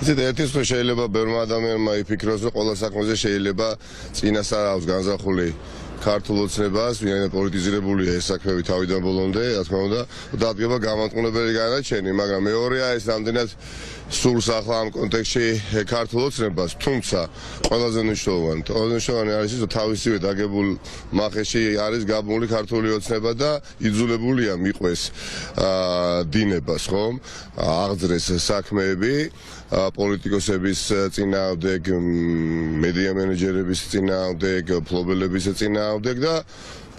იცით, ერთის ხო შეიძლება ბევრმა ადამიანმა იფიქროს, რომ ყველა საქმეზე შეიძლება წინასწარ აქვს განზრახული ქართულ ოცნებას, ვინაიდან პოლიტიზირებულია ეს საქმეები თავიდან ბოლომდე, რა თქმა უნდა, დადგება გამამტყუნებელი განაჩენი, მაგრამ მეორეა ეს რამდენად სურს ახლა ამ კონტექსტში ქართულ ოცნებას, თუმცა ყველაზე მნიშვნელოვანი არის ის, რომ თავისივე დაგებულ მახეში არის გაბმული ქართული ოცნება და იძულებულია მიყვეს დინებას, ხომ? აღძრეს საქმეები პოლიტიკოსების წინააღმდეგ, მედია მენეჯერების წინააღმდეგ, ფლობელების წინააღმდეგ და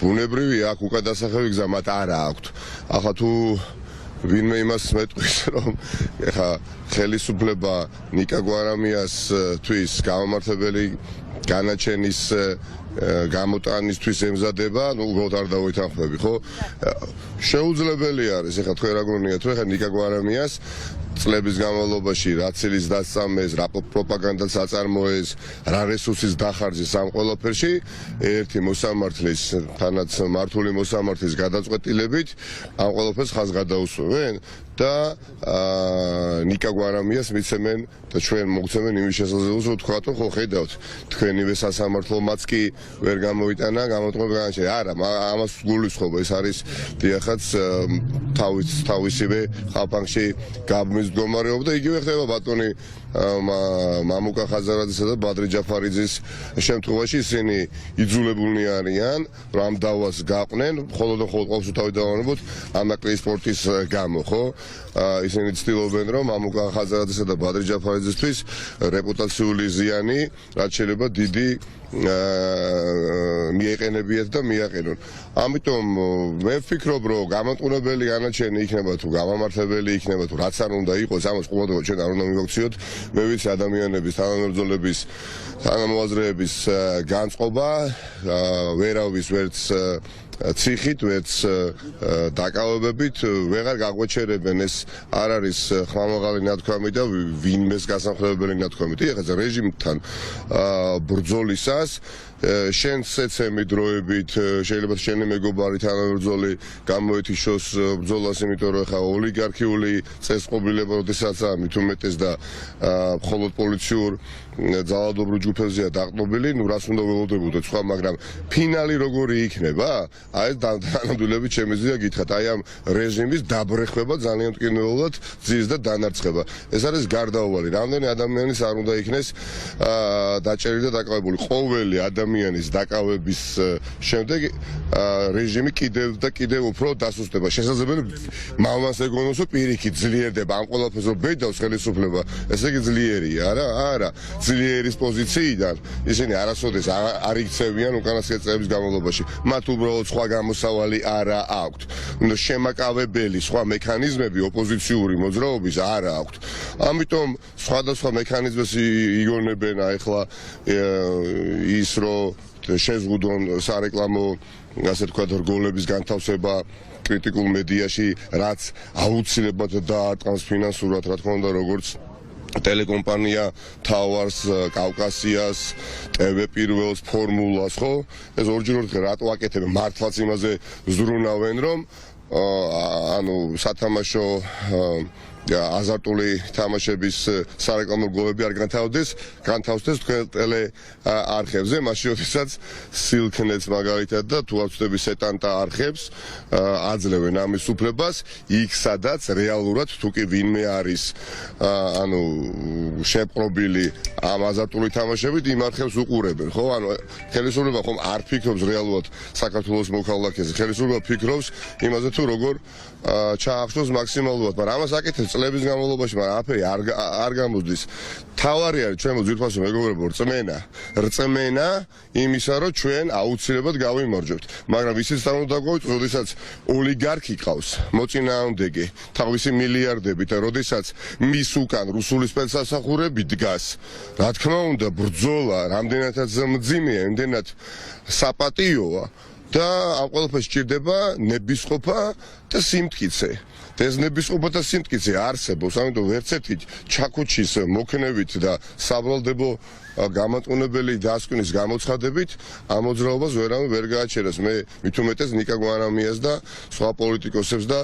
ბუნებრივია აქ უკადასახები გზა მათ არ აქვთ. ახლა თუ ვინმე იმას მეტყვის, რომ ეხა ხელისუფლება ნიკა გვარამიას თვის გამომართებელი განაჩენის გამოტანისთვის ემზადება, ნუ უბრალოდ არ დავეთანხმები, ხო? შეუძლებელი არის, ეხლა თქვენ რა გონიათ, რომ ეხა ნიკა გვარამიას წლების განმავლობაში რა ცილის დასწამეს, რა პროპაგანდას აწარმოეს, რა რესურსის დახარჯეს ამ ყველაფერში, ერთი მოსამართლის, თანაც მართული მოსამართლის გადაწყვეტილებით ამ ყველაფერს ხაზს გადაუსვევენ და ნიკა გვარამიას მიცემენ და ჩვენ მოგცემენ იმის შესაძლებლობას, რომ თქვათ, რომ ხო ხედავთ, თქვენივე სასამართლომაც კი ვერ გამოიტანა გამოტყუებული განაჩენი. არა, ამას გულისხმობ, ეს არის დიახაც თავისივე ხალხში გაბმის მდგომარეობა და იგივე ხდება ბატონი მამუკა ხაზარაძისა და ბადრი ჯაფარიძის შემთხვევაში ისინი იძულებულნი არიან, რომ ამ დავას გაყვნენ, მხოლოდ ყოველთვის თავი დავანებოთ ამაკლი სპორტის გამო, ხო? ისინი ცდილობენ, რომ მამუკა ხაზარაძისა და ბადრი ჯაფარიძისთვის რეპუტაციული ზიანი, რაც შეიძლება დიდი მიეყენებიათ და მიაყენონ. ამიტომ მე ვფიქრობ, რომ გამამტყუნებელი განაჩენი იქნება თუ გამამართლებელი იქნება თუ რაც არ უნდა იყოს, ამას ყოველდღე ჩვენ არ უნდა მივაქციოთ. მე ვიცი ადამიანების თანამებრძოლების თანამოაზრეების განწყობა ვერავის ვერც ციხით, ვერც დაკავებებით ვეღარ გაგვეჩერებენ, ეს არ არის ხმამაღალი ნათქვამი და ვინმეს გასამხლებებელი ნათქვამი. ეხლა რეჟიმთან ბრძოლისას შენს ეცემი დროებით შეიძლება შენი მეგობარი თანამებრძოლი გამოეთიშოს ბრძოლას, იმიტომ რომ ეხლა ოლიგარქიული წესწყობილება როდესაც მით უმეტეს და მხოლოდ პოლიციურ ძალადობრივ ჯგუფებზეა დაყრდნობილი, ნუ რას უნდა ველოდებოდეთ სხვა, მაგრამ ფინალი როგორი იქნება? აი ეს თანამდებობებით შემიძლია გითხრათ, აი ამ რეჟიმის დაბრეხება ძალიან მტკივნეულად ძიrs და დანარცხება. ეს არის გარდაუვალი. რამდენი ადამიანის არ უნდა იქნეს დაჭერილი და დაკავებული. ყოველი ადამიანის დაკავების შემდეგ რეჟიმი კიდევ და კიდევ უფრო დასუსტება. შესაძლებელი მამას ეგონოს, რომ პირიქით ძლიერდება ამ ყველაფერს რომ ბედავს ხელისუფლება. ესე იგი ძლიერია, არა. ძლიერის პოზიციიდან ისინი არასოდეს არ იქცევიან უკანასკნელი წლების განმავლობაში. მათ უბრალოდ სხვა გამოსავალი არა აქვთ. შემაკავებელი სხვა მექანიზმები ოპოზიციური მოძრაობის არა აქვთ. ამიტომ სხვადასხვა მექანიზმებს იგონებენ ახლა ის რომ შეზღუდონ სარეკლამო, ასე თქვა, რგოლების განთავსება კრიტიკულ მედიაში, რაც აუცილებლად დაარტყამს ფინანსურად, რა თქმა უნდა, როგორც ტელეკომპანია თავარს, კავკასიას, ტევ პირველს, ფორმულას, ხო? ეს ორჯერ რატო აკეთებენ? მართლაც იმაზე ზრუნავენ, რომ ანუ სათამაშო აზარტული თამაშების სარეკლამო რგოლები არ განთავსდეს თქვენ ტელე არხებზე, მაშინ როდესაც სილქნეც მაგალითად და თუ არ ვწდები სეტანტა არხებს აძლევენ ამის უფლებას იქ სადაც რეალურად თუ კი ვინმე არის ანუ შეპყრობილი ამ აზარტული თამაშებით იმ არხებს უყურებენ, ხო? ანუ ხელისუფლება ხომ არ ფიქრობს რეალურად საქართველოს მოქალაქეზე, ხელისუფლება ფიქრობს იმაზე თუ როგორ ჩაახშოს მაქსიმალურად, მაგრამ ამას აკეთებს წლების განმავლობაში, მაგრამ აფერი არ გამოსდის. თავარი არის ჩვენ ძირფასო მეგობრებო, რწმენა იმისა, რომ ჩვენ აუცილებლად გავიმარჯვებთ. მაგრამ ისიც არ უნდა დაგვაუწყოთ, როდესაც ოლიგარქი ყავს, მოწინააღმდეგე, თავისი მილიარდებით და როდესაც მის უკან რუსული სპეცსასახურები დგას, რა თქმა უნდა, ბრძოლა რამდენადაც მძიმეა, იმდენად საპატიოა, და ამ ყველაფერს სჭირდება ნებისყოფა და სიმტკიცე. და ეს ნებისყოფა და სიმტკიცე არსებობს, ამიტომ ერთ-ერთი ჩაქუჩის მოქნევით და საბრალდებო გამარტყუნებელი დასკვნის გამოცხადებით ამ მოძრაობას ვერავინ ვერ გააჩერებს. მე მით უმეტეს ნიკა გვანამიას და სხვა პოლიტიკოსებს და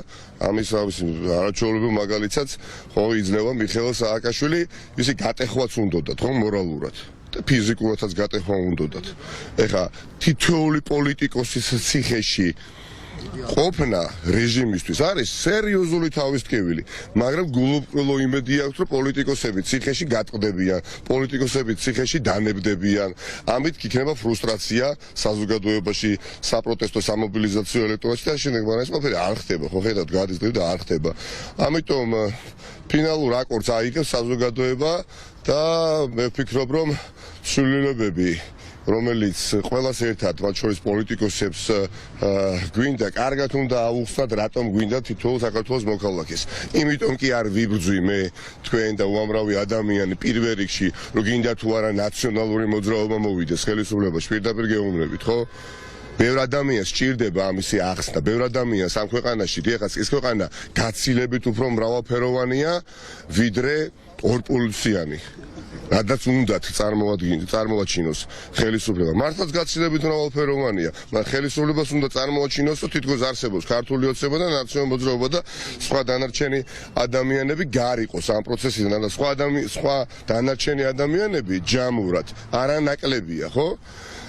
ამის არაჩვეულებრივ მაგალითსაც ხო იძლევა მიხეილ სააკაშვილი, ისი გატეხვაც უნდათ ხო მორალურად. და ფიზიკურადაც გატეხვა უნდათ. ეხლა თითოეული პოლიტიკოსის ციხეში ყოფნა რეჟიმისთვის არის სერიოზული თავისტკივილი, მაგრამ გულუბრყვილო იმედი აქვს, რომ პოლიტიკოსები ციხეში გატყდებიან, პოლიტიკოსები ციხეში დანებდებიან. ამით იქნება ფრუსტრაცია საზოგადოებაში, საპროტესტო, სამობილიზაციო ელექტორატში და შემდეგ, მაგრამ ეს ყველაფერი არ ხდება, ხო ხედავთ, გადის დღე და არ ხდება. ამიტომ ფინალურ აკორდს აიღებს საზოგადოება და მე ვფიქრობ, რომ ცვლილებები რომელიც ყველას ერთად, მათ შორის პოლიტიკოსებს გვინდა, კარგად უნდა აუხსნათ, რატომ გვინდა თითოეულ საქართველოს მოქალაქეს. იმიტომ კი არ ვიბრძვი მე თქვენ და უამრავი ადამიანი პირველ რიგში, რომ გინდა თუ არა ნაციონალური მოძრაობა მოვიდეს ხელისუფლებაში, პირდაპირ გეუბნებით, ხო? ბევრ ადამიანს სჭირდება ამისი ახსნა, ბევრ ადამიანს ამ ქვეყანაში, დიახაც, ეს ქვეყანა გაცილებით უფრო მრავალფეროვანია, ვიდრე ორპოლიციანი. რადგან უნდათ წარმოაჩინოს ხელისუფლება. მართლაც გაცილებით მრავალფეროვანია, მაგრამ ხელისუფლებას უნდა წარმოაჩინოს, რომ თითქოს არსებობს ქართული ოცნება და ნაციონალური მოძრაობა და სხვა დანარჩენი ადამიანები გარიყოს ამ პროცესიდან და სხვა დანარჩენი ადამიანები ჯამურად არანაკლებია, ხო?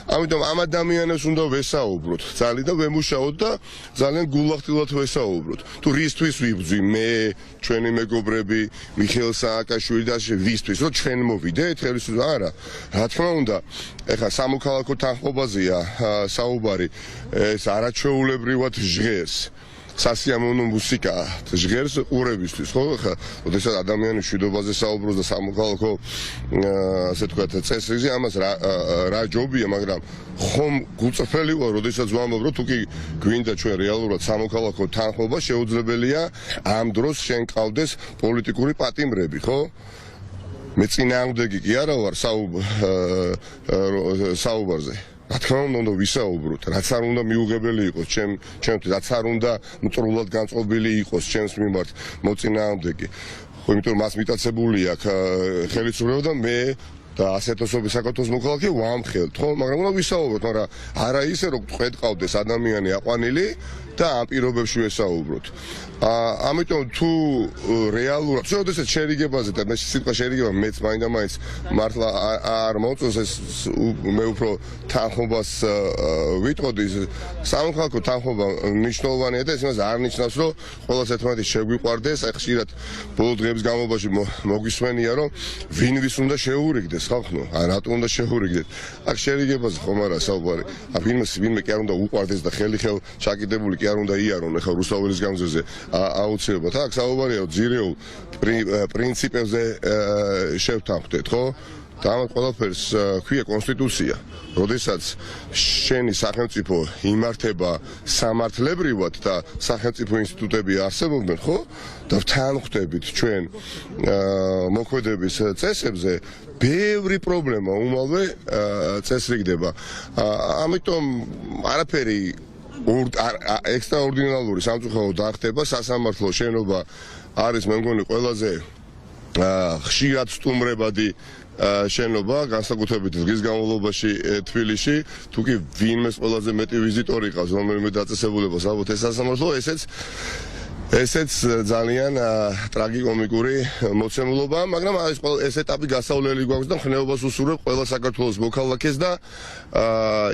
ამიტომ ამ ადამიანებს უნდა ვესაუბროთ ძალიან და ვემუშაოთ და ძალიან გულახდილად ვესაუბროთ. თუ რისთვის ვიბრძვი მე, ჩვენი მეგობრები, მიხეილ სააკაშვილი და ვისთვის, რომ ჩვენ მოვიდეთ ხელისუფლება, არა. რა თქმა უნდა, ეხლა სამოქალაქო თანხმობაზეა საუბარი, ეს არაჩვეულებრივად ჟღერს. სასიამოვნო მუსიკა ჟღერს ყურებისთვის, ხო? ხა, ოდესაც ადამიანი მშვიდობაზე საუბრობს და სამოქალაქო ასე თქვა წესრიგზე, ამას რა ჯობია, მაგრამ ხომ გულწრფელი ვარ, ოდესაც ვამბობ, რომ თუ კი გვინდა ჩვენ რეალურად სამოქალაქო თანხმობა, შეუძლებელია ამ დროს შენ ყავდეს პოლიტიკური პატიმრები, ხო? მე წინააღმდეგი კი არა ვარ საუბარზე. რა თქმა უნდა ვისაუბროთ, რაც არ უნდა მიუღებელი იყოს ჩემთვის, რაც არ უნდა მტრულად განწყობილი იყოს ჩემს მიმართ მოწინააღმდეგე. ხო, იმიტომ რომ მას მიტაცებული აქვს ხელისუფლება და მე და ასეთოსობის საქართველოს მოქალაქე ვამხელთ, ხო, მაგრამ უნდა ვისაუბროთ, მაგრამ არა ისე რომ თქვენ ყავდეს ადამიანი აყვანილი და ამ პირობებში ვესაუბროთ. ამიტომ თუ რეალურად, შესაძლოა შერიგებაზე და მე სიტყვა შერიგება მეც მაინდა-მაინც მართლა არ მოწონს ეს მე უფრო თანხმობას ვიტყოდი, სამოქალაქო თანხმობა მნიშვნელოვანია და ეს იმას არ ნიშნავს, რომ ყველას ერთმანეთი შეგვიყვარდეს, აი ხშირად ბოლო დღეების განმავლობაში მოგვისმენია, რომ ვინ ვის უნდა შეურიგდეს ხალხო, რატო უნდა შეურიგდეთ? აქ შერიგებაზე ხომ არა საუბარი. ვინმე კი არ უნდა უყვარდეს და ხელი-ხელ ჩაკიდებული კი არ უნდა იარონ ახლა რუსთაველის გამზირზე აუცილებლად. აქ საუბარია ძირეულ პრინციპებზე შევთანხმდეთ, ხო? და ამ ყველაფერს ქვია კონსტიტუცია. როდესაც შენი სახელმწიფო იმართება სამართლებრივად და სახელმწიფო ინსტიტუტები არსებობენ, ხო? და ვთანხმდებით ჩვენ მოქმედების წესებზე, ბევრი პრობლემა უმალვე წესრიგდება. ამიტომ არაფერი ექსტრაორდინალური სამწუხაროდ არ ხდება, სასამართლო შენობა არის მე მგონი ყველაზე ხშირად სტუმრებადი შენობა, განსაკუთრებით დღის განმავლობაში თბილისში, თუ კი ვინმეს ყველაზე მეტი ვიზიტორი ყავს, რომელიმე დაწესებულებას ალბათ ეს სასამართლო, ესეც ძალიან ტრაგიკომიკური მოცემულობა, მაგრამ ეს ეტაპი გასავლელი გვაქვს და ხნეობას უსურვებ ყველა საქართველოს მოქალაქეს და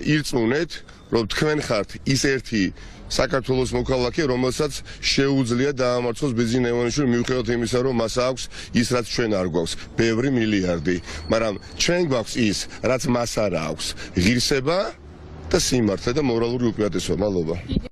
ირწმუნეთ, რომ თქვენ ხართ ის ერთი საქართველოს მოქალაქე, რომელსაც შეუძლია დაამარცხოს ბიზნეს ევანიშვილი მიუხედავად იმისა, რომ მას აქვს ის, რაც ჩვენ არ გვაქვს, ბევრი მილიარდი, მაგრამ ჩვენ გვაქვს ის, რაც მას არ აქვს, ღირსება და სიმართლე და მორალური უპირატესობა. მადლობა.